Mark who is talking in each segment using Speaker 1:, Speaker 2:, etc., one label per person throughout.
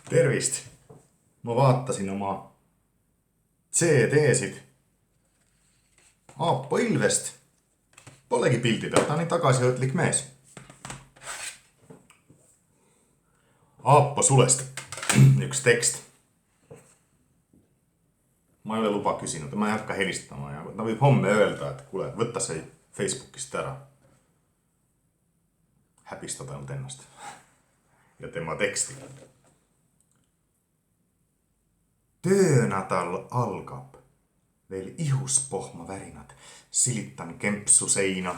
Speaker 1: Tervist! Ma vaatasin oma CD-sid Aapo Ilvest. Polegi pildi peal, ta on nii tagasihoidlik mees. Aapo Sulest üks tekst. Ma ei ole luba küsinud, ma ei hakka helistama ja ta võib homme öelda, et kuule, võtta see Facebookist ära. Häbistab ainult ennast ja tema teksti. Töönädal algab. Veel ihus pohmavärinad. Silitan kempsu seina.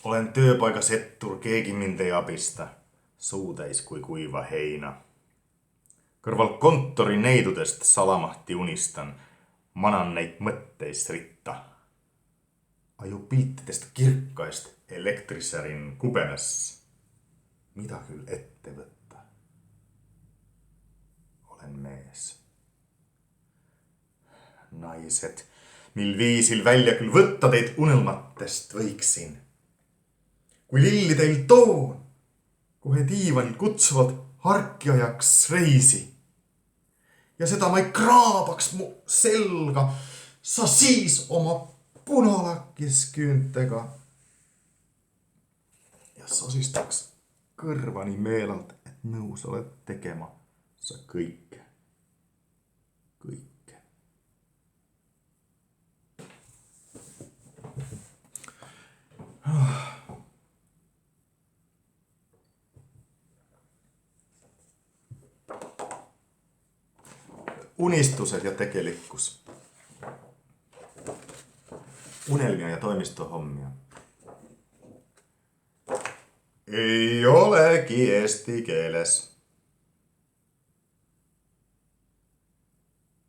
Speaker 1: Olen tööpaigas ettur, keegi mind ei abista. Suutäis kui kuiva heina. Kõrval kontori neidudest salamahti unistan. Manan neid mõtteis ritta. Aju piltidest kirkaist elektrisärin kubenes. Mida küll ette võtta? Olen mees. Naised, mil viisil välja küll võtta teid unelmatest võiksin. Kui lilli teil toon, kohe diivanil kutsuvad harkjajaks reisi. Ja seda ma ei kraabaks mu selga, sa siis oma punalakis küüntega. Ja sosistaks kõrvani meelalt, et nõus oled tegema sa kõike. Kõike. Unistused ja tegelikkus. Unelmia ja toimistohommia. Ei olegi eesti keeles.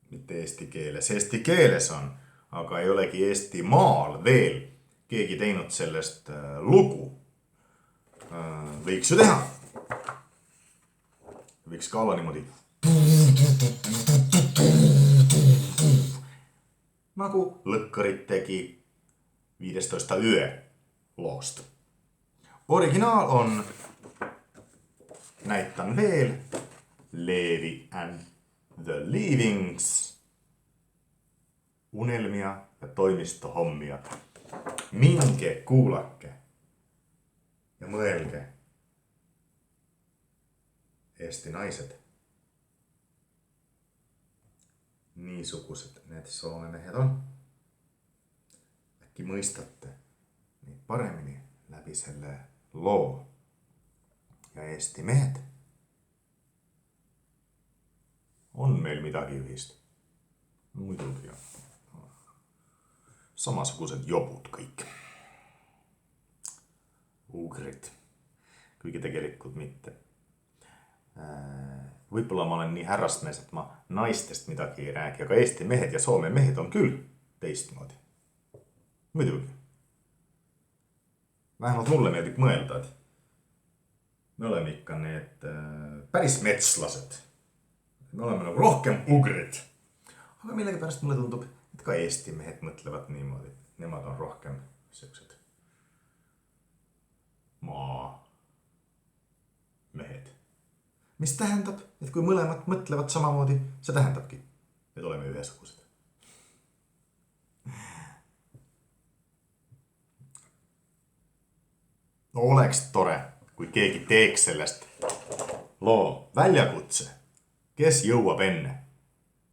Speaker 1: Mitte eesti keeles. Eesti keeles on, aga ei olegi Eestimaal veel keegi teinud sellest lugu. Võiks ju teha. Võiks ka olla niimoodi. Nagu Lõkkarit tegi 15 yö loost. Originaal on, näitan veel, Leevi and the Leavings. Unelmia ja toimistohommia. Minge kuulake ja mõelge. Eesti naised. Niisugused need Soome mehed on. Äkki mõistate neid paremini läbi selle loo. Ja Eesti mehed on meil midagi ühist. Muidugi on. Samasugused jobud kõik. Ugrid. Kuigi tegelikult mitte. Võib-olla ma olen nii härrastmees, et ma naistest midagi ei räägi, aga Eesti mehed ja Soome mehed on küll teistmoodi. Muidugi. Vähemalt mulle meeldib mõelda, et me oleme ikka need päris metslased. Me oleme nagu rohkem ugrid. Aga millegipärast mulle tundub, et ka Eesti mehed mõtlevad niimoodi. Nemad on rohkem sellised maa mehed. Mis tähendab, et kui mõlemad mõtlevad samamoodi, see tähendabki, et oleme ühesugused. No oleks tore, kui keegi teeks sellest loo väljakutse, kes jõuab enne.